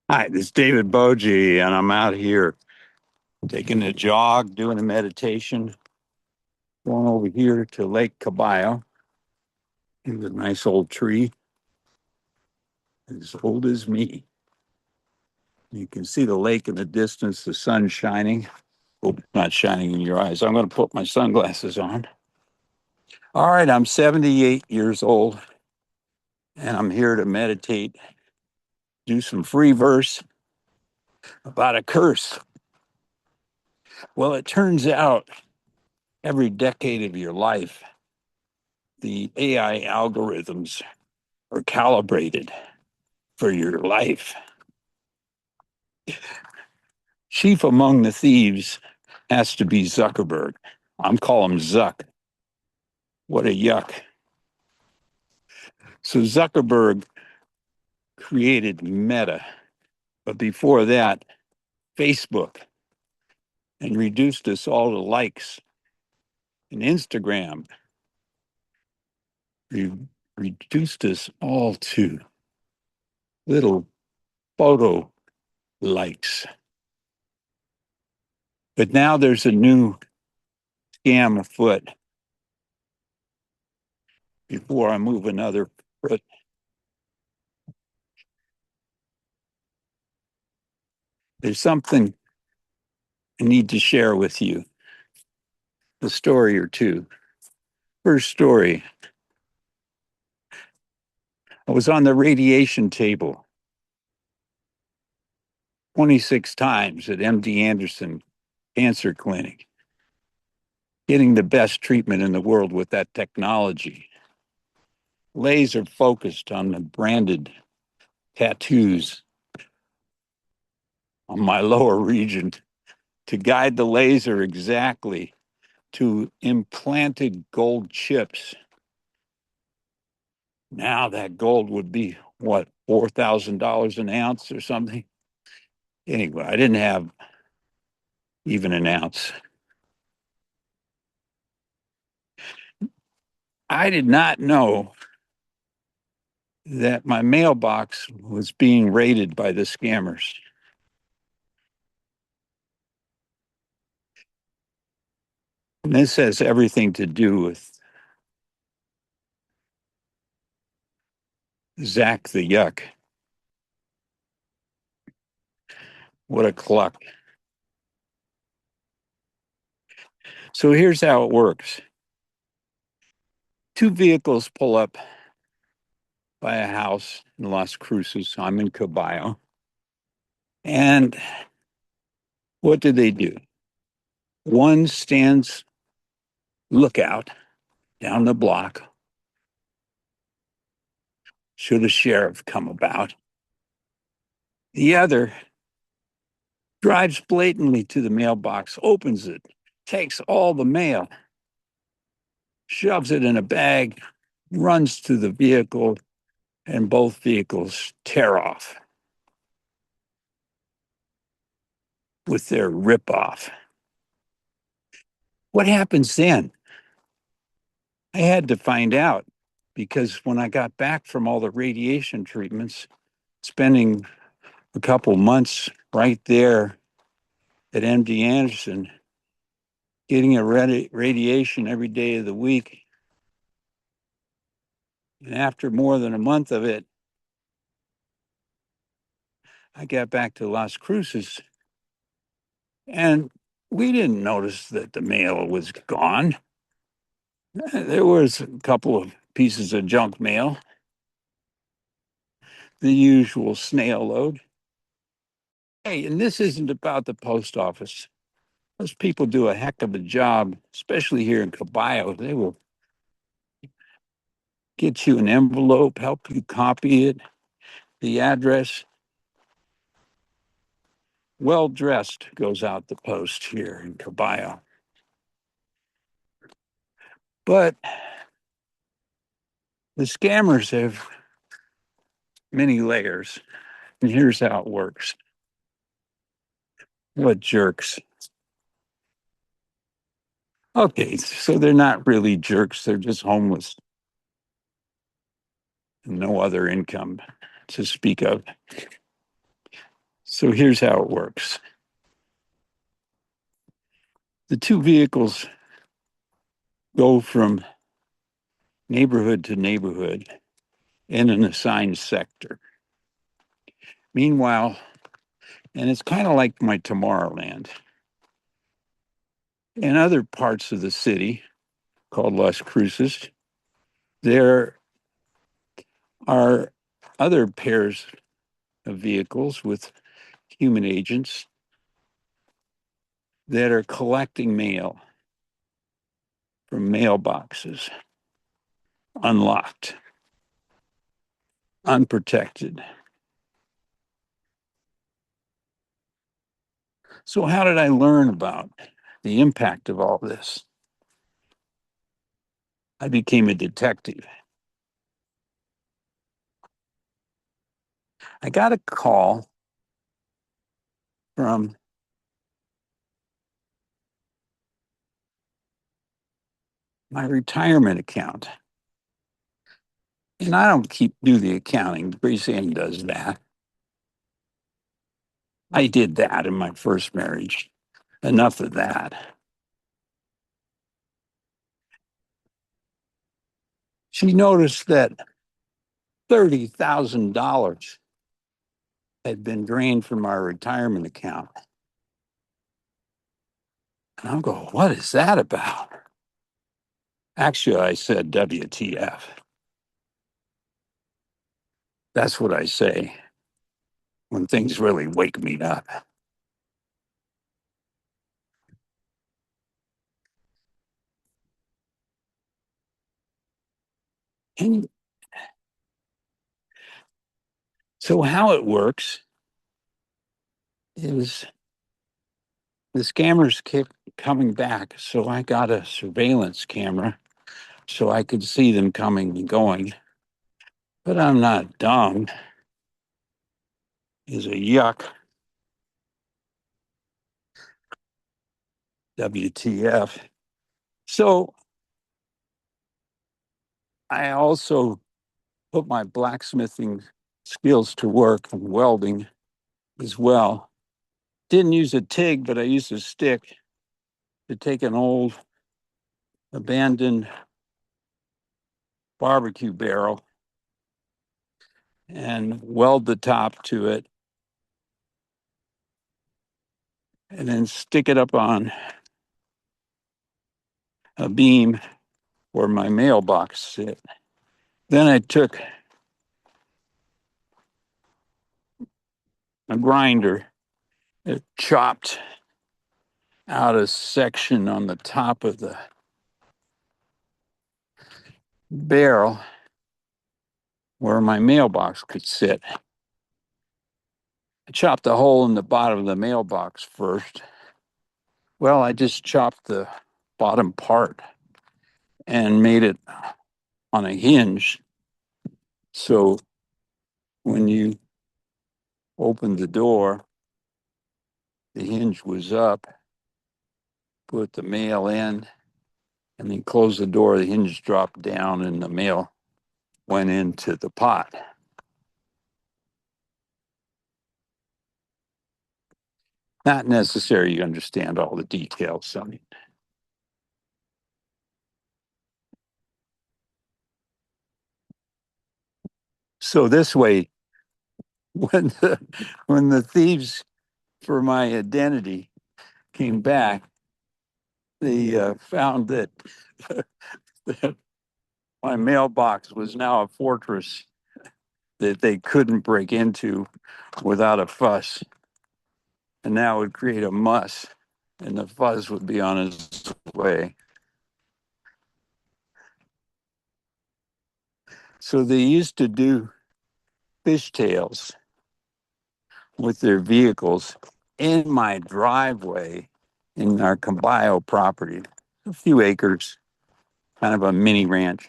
Hi, this is David Boje, and I'm out here taking a jog, doing a meditation, going over here to Lake Caballo. There's a nice old tree, as old as me. You can see the lake in the distance, the sun shining. Hope it's not shining in your eyes. I'm going to put my sunglasses on. All right, I'm 78 years old, and I'm here to meditate, do some free verse about a curse. Well, it turns out every decade of your life, the AI algorithms are calibrated for your life. Chief among the thieves has to be Zuckerberg. I'm calling him Zuck. What a yuck. So Zuckerberg created Meta, but before that, Facebook, and reduced us all to likes. And Instagram reduced us all to little photo likes. But now there's a new scam afoot. Before I move another foot, there's something I need to share with you, a story or two. First story, I was on the radiation table 26 times at MD Anderson Cancer Clinic, getting the best treatment in the world with that technology. Laser focused on the branded tattoos on my lower region to guide the laser exactly to implanted gold chips. Now that gold would be what, $4,000 an ounce or something? Anyway, I didn't have even an ounce. I did not know that my mailbox was being raided by the scammers. And this has everything to do with Zach the Yuck. What a cluck. So here's how it works. Two vehicles pull up by a house in Las Cruces. I'm in Caballo. And what do? One stands lookout down the block should a sheriff come about. The other drives blatantly to the mailbox, opens it, takes all the mail, shoves it in a bag, runs to the vehicle, and both vehicles tear off with their ripoff. What happens then? I had to find out because when I got back from all the radiation treatments, spending a couple months right there at MD Anderson, getting a radiation every day of the week. And after more than a month of it, I got back to Las Cruces and we didn't notice that the mail was gone. There was a couple of pieces of junk mail, the usual snail load. Hey, and this isn't about the post office. Those people do a heck of a job, especially here in Caballo. They will get you an envelope, help you copy it, the address. Well dressed goes out the post here in Caballo. But the scammers have many layers, and here's how it works. What jerks. Okay, so they're not really jerks, they're just homeless. No other income to speak of. So here's how it works. The two vehicles go from neighborhood to neighborhood in an assigned sector. Meanwhile, and it's kind of like my Tomorrowland, in other parts of the city called Las Cruces, there are other pairs of vehicles with human agents that are collecting mail from mailboxes, unlocked, unprotected. So, how did I learn about the impact of all this? I became a detective. I got a call from my retirement account. And I don't do the accounting. Breezanne does that. I did that in my first marriage. Enough of that. She noticed that $30,000 had been drained from our retirement account. And I'm going, what is that about? Actually, I said, WTF. That's what I say when things really wake me up. And so, how it works is the scammers kept coming back. So, I got a surveillance camera so I could see them coming and going. But I'm not dumb. Is a yuck. WTF. So I also put my blacksmithing skills to work and welding as well. Didn't use a TIG, but I used a stick to take an old abandoned barbecue barrel and weld the top to it and then stick it up on a beam where my mailbox sit. Then I took a grinder, it chopped out a section on the top of the barrel where my mailbox could sit. I chopped a hole in the bottom of the mailbox first. Well, I just chopped the bottom part and made it on a hinge. So when you opened the door, the hinge was up, put the mail in, and then closed the door. The hinge dropped down and the mail went into the pot. Not necessary you understand all the details. So this way, when the thieves for my identity came back, they found that my mailbox was now a fortress that they couldn't break into without a fuss. And that would create a muss, and the fuzz would be on its way. So they used to do fishtails with their vehicles in my driveway in our Caballo property, a few acres, kind of a mini ranch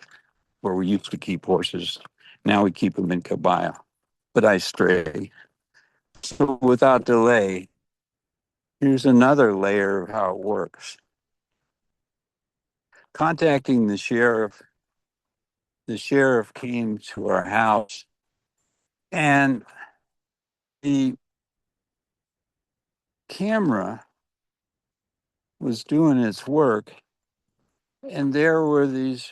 where we used to keep horses. Now we keep them in Caballo, but I stray. So without delay, here's another layer of how it works. Contacting the sheriff came to our house and he camera was doing its work, and there were these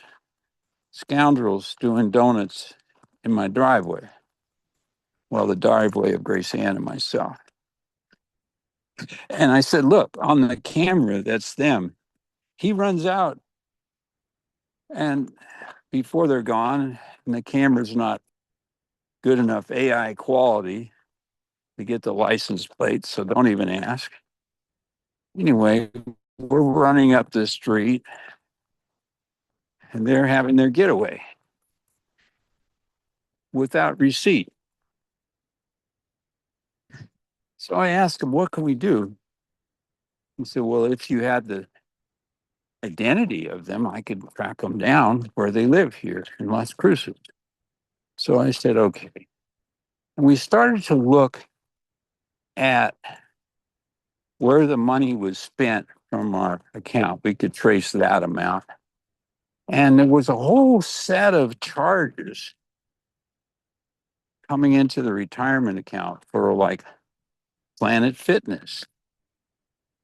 scoundrels doing donuts in my driveway. Well, the driveway of Grace Ann and myself. And I said, look, on the camera, that's them. He runs out, and before they're gone, and the camera's not good enough AI quality to get the license plate, so don't even ask. Anyway, we're running up the street, and they're having their getaway without receipt. So I asked him, what can we do? He said, well, if you had the identity of them, I could track them down where they live here in Las Cruces. So I said, okay. And we started to look at where the money was spent from our account. We could trace that amount. And there was a whole set of charges coming into the retirement account for like Planet Fitness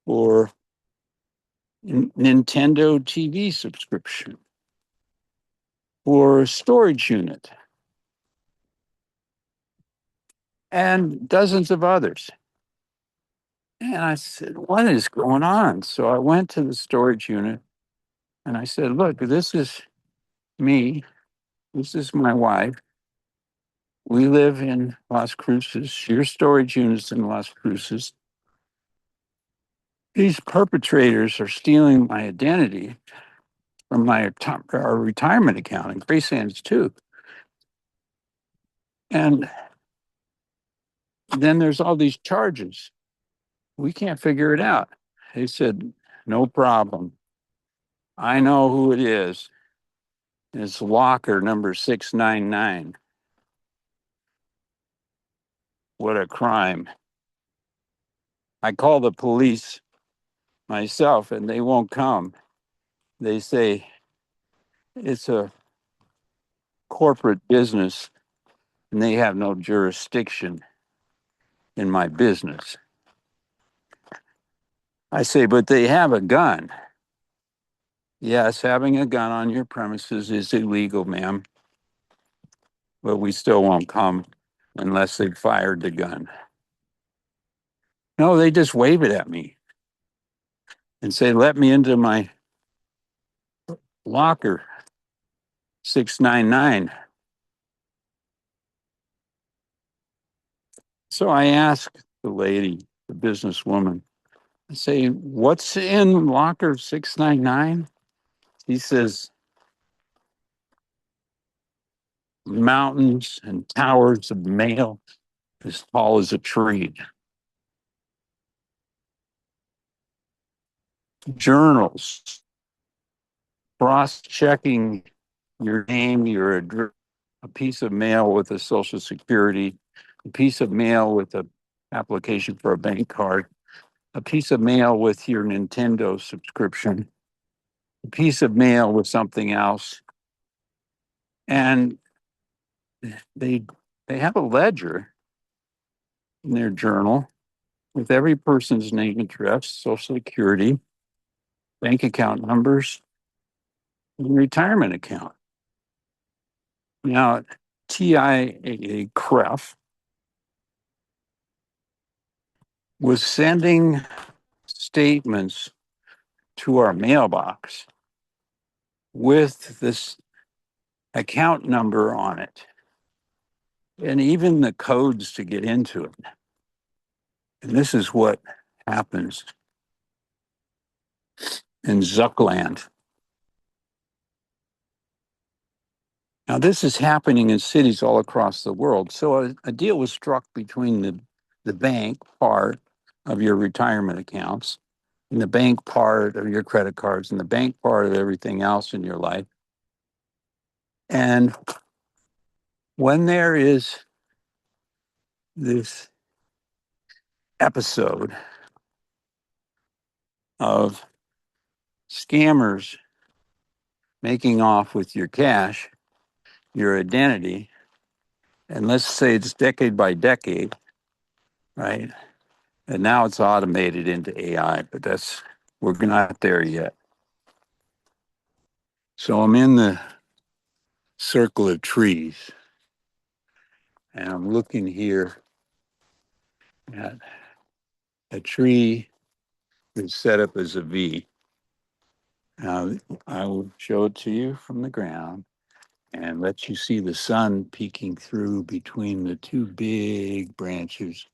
or Nintendo TV subscription or a storage unit and dozens of others. And I said, what is going on? So I went to the storage unit and I said, look, this is me. This is my wife. We live in Las Cruces. Your storage unit's in Las Cruces. These perpetrators are stealing my identity from our retirement account, and Grace Ann's too. And then there's all these charges. We can't figure it out. They said, no problem. I know who it is. It's locker number 699. What a crime. I call the police myself and they won't come. They say it's a corporate business and they have no jurisdiction in my business. I say, but they have a gun. Yes, having a gun on your premises is illegal, ma'am. But we still won't come unless they fired the gun. No, they just wave it at me and say, let me into my locker 699. So I asked the lady, the businesswoman, I say, what's in locker 699? He says, mountains and towers of mail as tall as a tree. Journals, cross-checking your name, your address, a piece of mail with a social security, a piece of mail with an application for a bank card, a piece of mail with your Nintendo subscription, a piece of mail with something else. And they have a ledger in their journal with every person's name, address, social security, bank account numbers, and retirement account. Now, TIAA CREF was sending statements to our mailbox with this account number on it and even the codes to get into it. And this is what happens in Zuckland. Now, this is happening in cities all across the world. So a deal was struck between the bank part of your retirement accounts and the bank part of your credit cards and the bank part of everything else in your life. And when there is this episode of scammers making off with your cash, your identity, and let's say it's decade by decade, right? And now it's automated into AI, but we're not there yet. So I'm in the circle of trees, and I'm looking here at a tree that's set up as a V. Now, I will show it to you from the ground and let you see the sun peeking through between the two big branches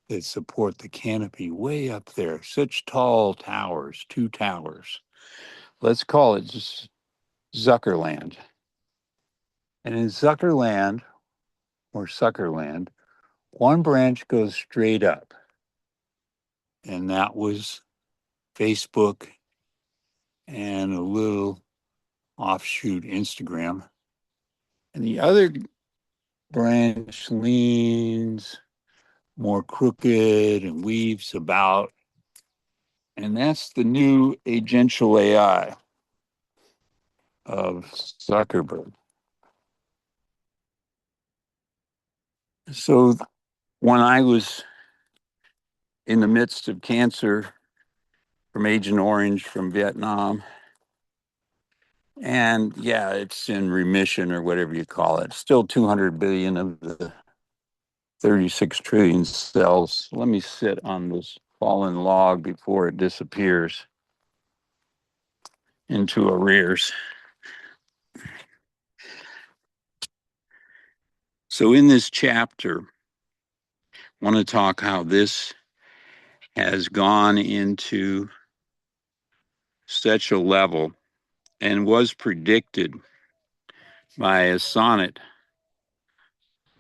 that support the canopy way up there. Such tall towers, two towers. Let's call it just Zuckerland. And in Zuckerland, or Suckerland, one branch goes straight up, and that was Facebook and a little offshoot Instagram. And the other branch leans more crooked and weaves about, and that's the new agential AI of Zuckerberg. So when I was in the midst of cancer from Agent Orange from Vietnam, and yeah, it's in remission or whatever you call it, still 200 billion of the 36 trillion cells. Let me sit on this fallen log before it disappears into arrears. So in this chapter, I want to talk how this has gone into such a level and was predicted by a sonnet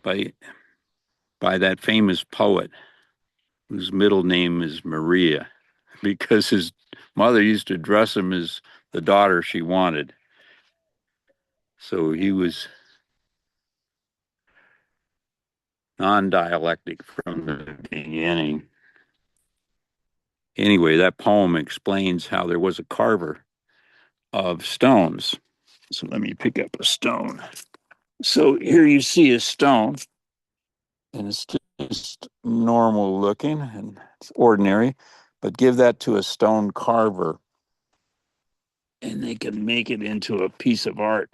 by that famous poet whose middle name is Maria, because his mother used to dress him as the daughter she wanted. So he was non-dialectic from the beginning. Anyway, that poem explains how there was a carver of stones. So let me pick up a stone. So here you see a stone, and it's just normal looking and it's ordinary, but give that to a stone carver and they can make it into a piece of art.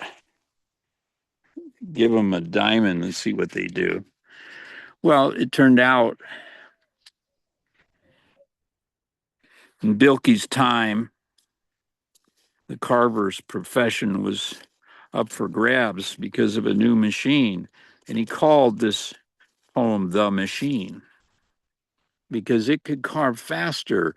Give them a diamond and see what they do. Well, it turned out in Bilkey's time, the carver's profession was up for grabs because of a new machine. And he called this poem The Machine because it could carve faster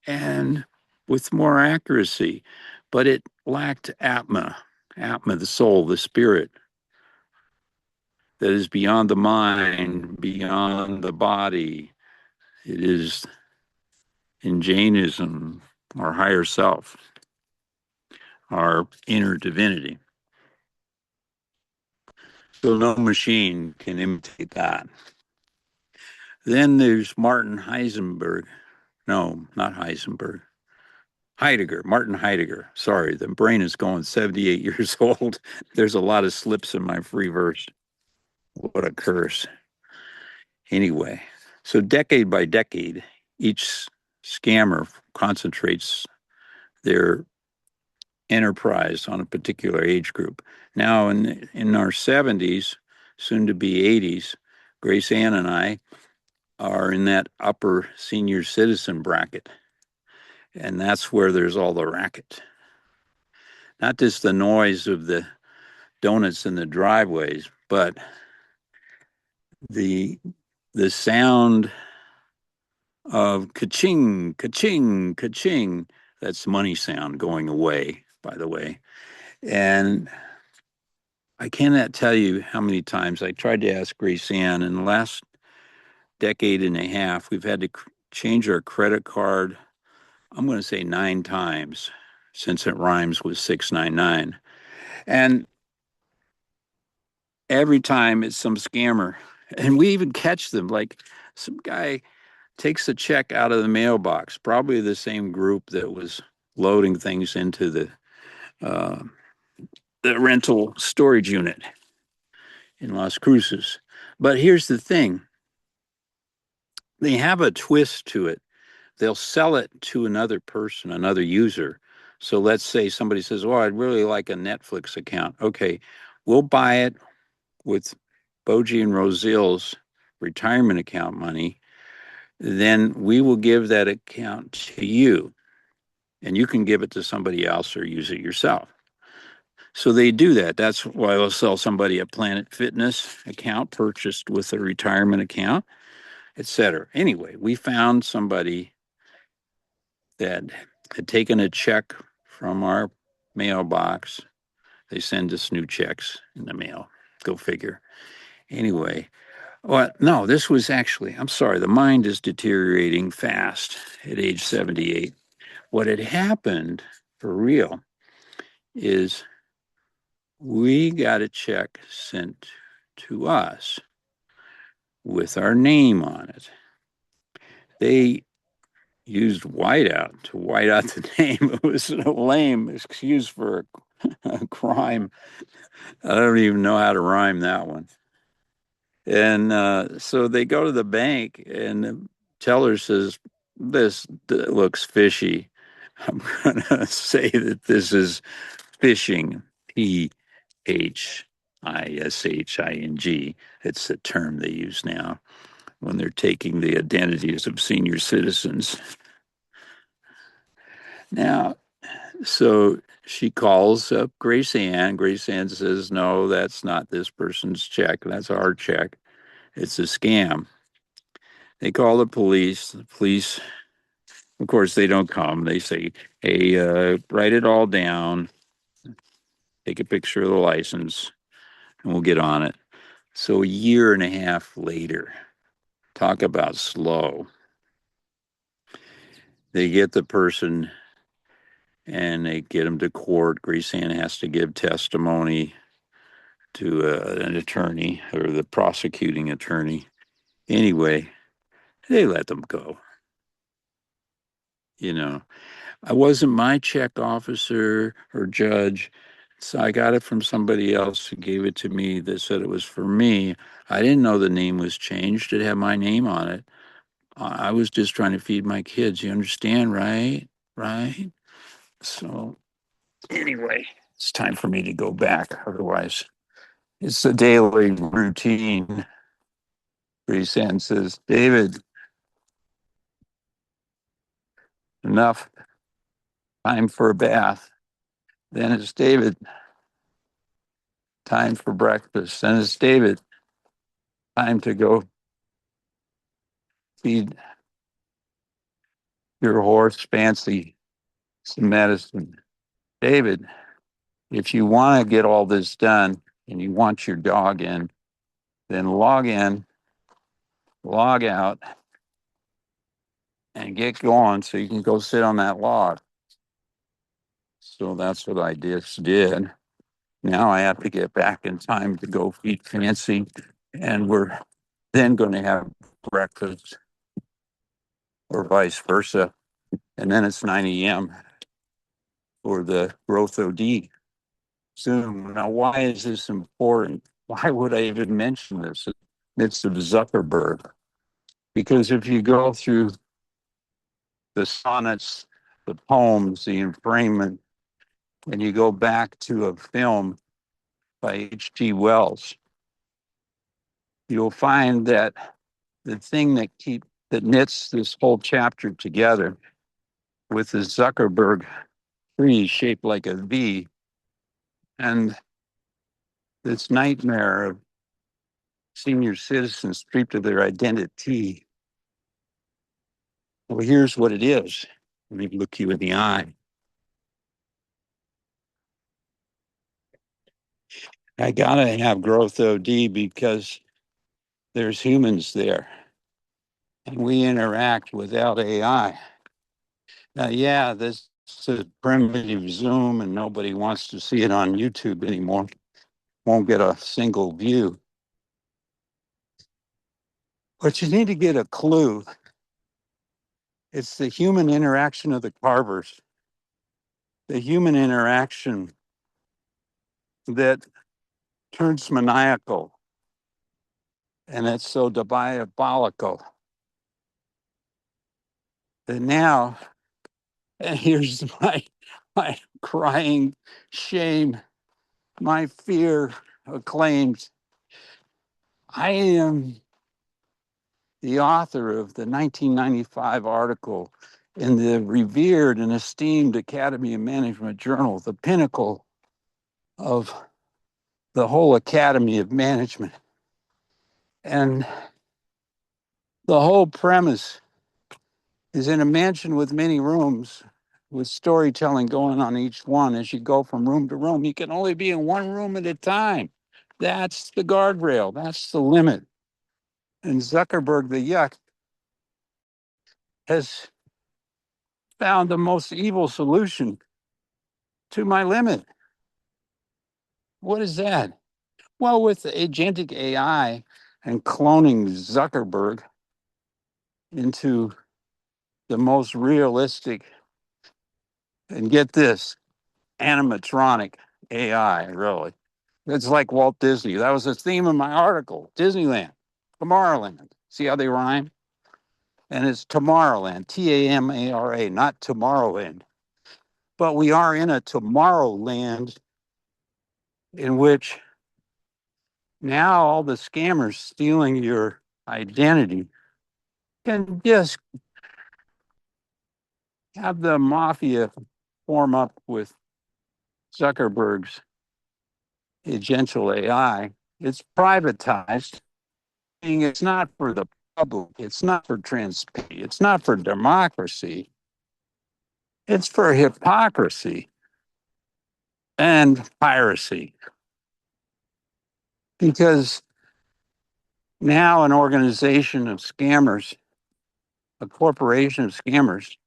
and with more accuracy, but it lacked Atma, the soul, the spirit that is beyond the mind, beyond the body. It is, in Jainism, our higher self, our inner divinity. So no machine can imitate that. Then there's Martin Heisenberg. No, not Heisenberg. Heidegger, Martin Heidegger. Sorry, the brain is going 78 years old. There's a lot of slips in my free verse. What a curse. Anyway, so decade by decade, each scammer concentrates their enterprise on a particular age group. Now, in our 70s, soon to be 80s, Grace Ann and I are in that upper senior citizen bracket. And that's where there's all the racket. Not just the noise of the donuts in the driveways, but the sound of ka-ching, ka-ching, ka-ching. That's money sound going away, by the way. And I cannot tell you how many times I tried to ask Grace Ann in the last decade and a half, we've had to change our credit card, I'm going to say 9 times since it rhymes with 699. And every time it's some scammer. And we even catch them, like some guy takes a check out of the mailbox, probably the same group that was loading things into uh, the rental storage unit in Las Cruces. But here's the thing. they have a twist to it. They'll sell it to another person, another user. So let's say somebody says, "Oh, I'd really like a Netflix account." Okay, we'll buy it with Boje and Rosil's retirement account money. Then we will give that account to you, and you can give it to somebody else or use it yourself. So they do that. That's why they'll sell somebody a Planet Fitness account purchased with a retirement account, etc. Anyway, we found somebody that had taken a check from our mailbox. They send us new checks in the mail. Go figure. Anyway, well, no, this was actually, I'm sorry, the mind is deteriorating fast at age 78. What had happened for real is we got a check sent to us with our name on it. They used whiteout to white out the name. It was a lame excuse for a crime. I don't even know how to rhyme that one. And so they go to the bank, and the teller says, "This looks fishy. I'm going to say that this is phishing, PHISHING. It's the term they use now when they're taking the identities of senior citizens. Now, so she calls up Grace Ann. Grace Ann says, "No, that's not this person's check. That's our check. It's a scam." They call the police. The police, of course, they don't come. They say, "Hey, write it all down, take a picture of the license, and we'll get on it." So a year and a half later, talk about slow. They get the person and they get them to court. Grace Ann has to give testimony to an attorney or the prosecuting attorney. Anyway, they let them go. You know, I wasn't my check officer or judge, so I got it from somebody else who gave it to me that said it was for me. I didn't know the name was changed. It had my name on it. I was just trying to feed my kids. You understand, right? Right? So, anyway, it's time for me to go back. Otherwise, it's the daily routine. Grace says, "David, enough. Time for a bath." Then it's, "David, time for breakfast." Then it's, "David, time to go feed your horse Fancy some medicine." "David, if you want to get all this done and you want your dog in, log out, and get going so you can go sit on that log." So that's what I just did. Now I have to get back in time to go feed Fancy, and we're then going to have breakfast or vice versa. And then it's 9 a.m. for the growth OD Zoom. Now, why is this important? Why would I even mention this? It's of Zuckerberg. Because if you go through the sonnets, the poems, the enframing, and you go back to a film by H.G. Wells, you'll find that the thing that knits this whole chapter together with the Zuckerberg tree shaped like a V and this nightmare of senior citizens stripped of their identity. Well, here's what it is. Let me look you in the eye. I gotta have growth OD because there's humans there and we interact without AI. Now, yeah, this is a primitive Zoom and nobody wants to see it on YouTube anymore. Won't get a single view. But you need to get a clue. It's the human interaction of the carvers, the human interaction that turns maniacal and it's so diabolical. that now, and here's my crying shame, my fear acclaimed. I am the author of the 1995 article in the revered and esteemed Academy of Management Journal, the pinnacle of the whole Academy of Management. And the whole premise is in a mansion with many rooms, with storytelling going on each one. As you go from room to room, you can only be in one room at a time. That's the guardrail. That's the limit. And Zuckerberg, the yuck, has found the most evil solution to my limit. What is that? Well, with agentic AI and cloning Zuckerberg into the most realistic, and get this, animatronic AI, really. It's like Walt Disney. That was the theme of my article. Disneyland, Tomorrowland. See how they rhyme? And it's Tomorrowland, Tamara, not Tomorrowland. But we are in a Tomorrowland in which now all the scammers stealing your identity can just have the mafia form up with Zuckerberg's Agentic AI. It's privatized. It's not for the public. It's not for transparency. It's not for democracy. It's for hypocrisy and piracy. Because now an organization of scammers, a corporation of scammers,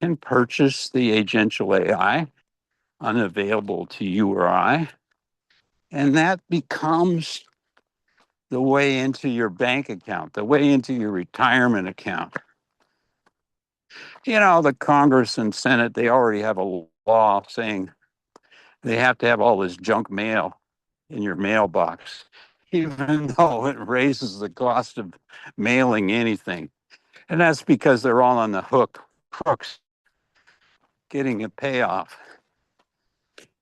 can purchase the Agentic AI, unavailable to you or I, and that becomes the way into your bank account, the way into your retirement account. You know, the Congress and Senate, they already have a law saying they have to have all this junk mail in your mailbox, even though it raises the cost of mailing anything. And that's because they're all on the hook, crooks, getting a payoff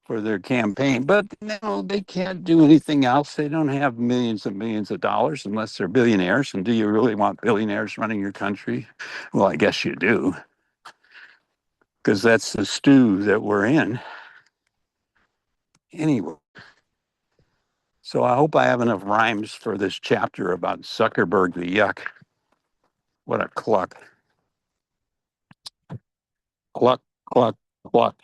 for their campaign. But no, they can't do anything else. They don't have millions and millions of dollars unless they're billionaires. And do you really want billionaires running your country? Well, I guess you do, because that's the stew that we're in. Anyway, so I hope I have enough rhymes for this chapter about Zuckerberg the yuck. What a cluck. Cluck, cluck, cluck.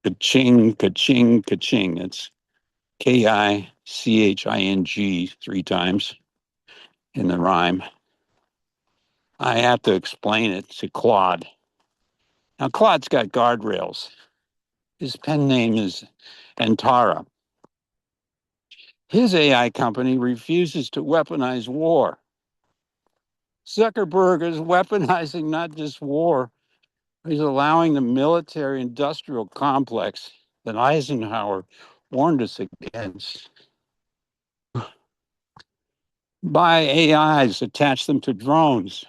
Ka-ching, ka-ching, ka-ching. It's K-I-C-H-I-N-G 3 times in the rhyme. I have to explain it to Claude. Now, Claude's got guardrails. His pen name is Antara. His AI company refuses to weaponize war. Zuckerberg is weaponizing not just war, he's allowing the military industrial complex that Eisenhower warned us against. Buy AIs, attach them to drones,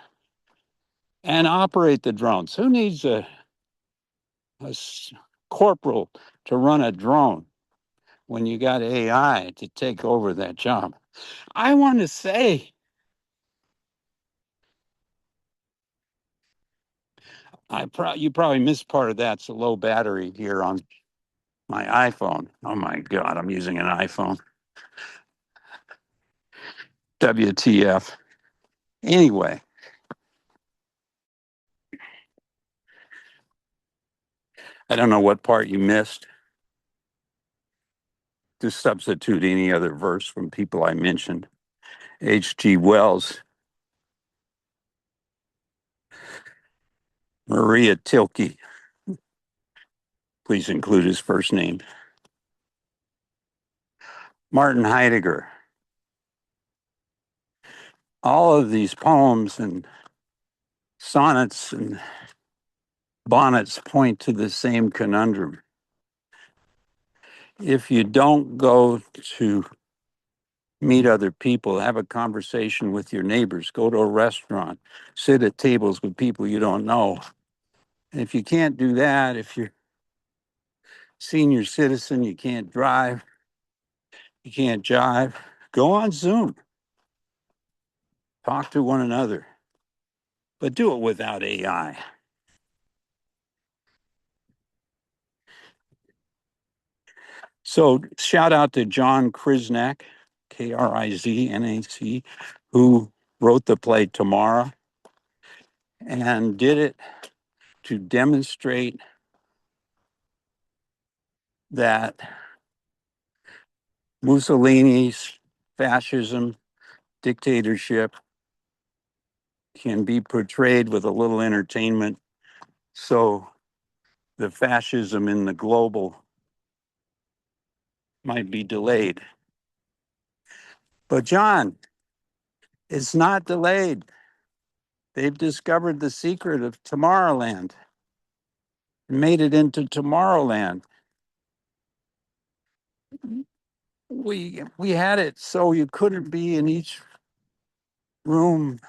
and operate the drones. Who needs a corporal to run a drone when you got AI to take over that job? I want to say, you probably missed part of that. It's a low battery here on my iPhone. Oh my God, I'm using an iPhone. WTF. Anyway, I don't know what part you missed. Just substitute any other verse from people I mentioned. H.G. Wells, Maria Tilke. Please include his first name. Martin Heidegger. All of these poems and sonnets and bonnets point to the same conundrum. If you don't go to meet other people, have a conversation with your neighbors, go to a restaurant, sit at tables with people you don't know. And if you can't do that, if you're senior citizen, you can't drive, you can't jive, go on Zoom. Talk to one another, but do it without AI. So shout out to John Kriznak, Kriznac, who wrote the play Tomorrow and did it to demonstrate that Mussolini's fascism, dictatorship can be portrayed with a little entertainment. So the fascism in the global might be delayed. But John, it's not delayed. They've discovered the secret of Tomorrowland and made it into Tomorrowland. We had it so you couldn't be in each room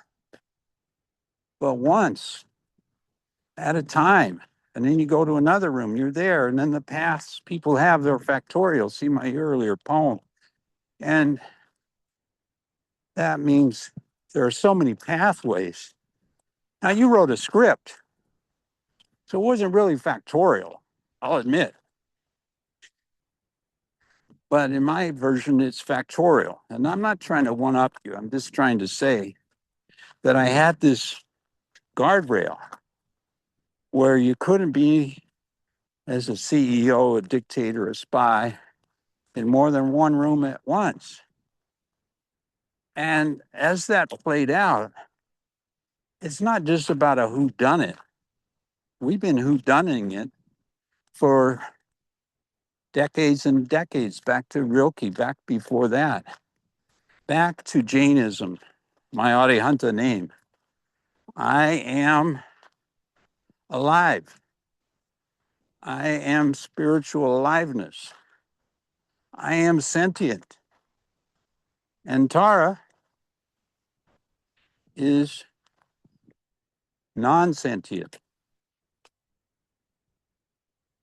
but once at a time. And then you go to another room, you're there. And then the paths people have their factorial. See my earlier poem. And that means there are so many pathways. Now, you wrote a script, so it wasn't really factorial, I'll admit. But in my version, it's factorial. And I'm not trying to one up you. I'm just trying to say that I had this guardrail where you couldn't be, as a CEO, a dictator, a spy, in more than one room at once. And as that played out, it's not just about a whodunit. We've been whodunning it for decades and decades, back to Rilke, back before that, back to Jainism, my Arihanta name. I am alive. I am spiritual aliveness. I am sentient. And Tara is non-sentient.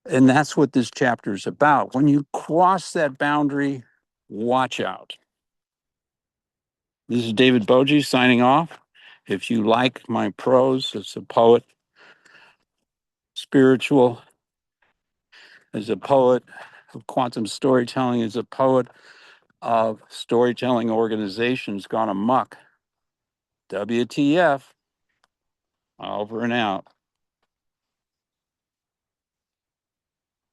And that's what this chapter is about. When you cross that boundary, watch out. This is David Boje signing off. If you like my prose as a poet, spiritual, as a poet of quantum storytelling, as a poet of storytelling organizations gone amok, WTF, over and out.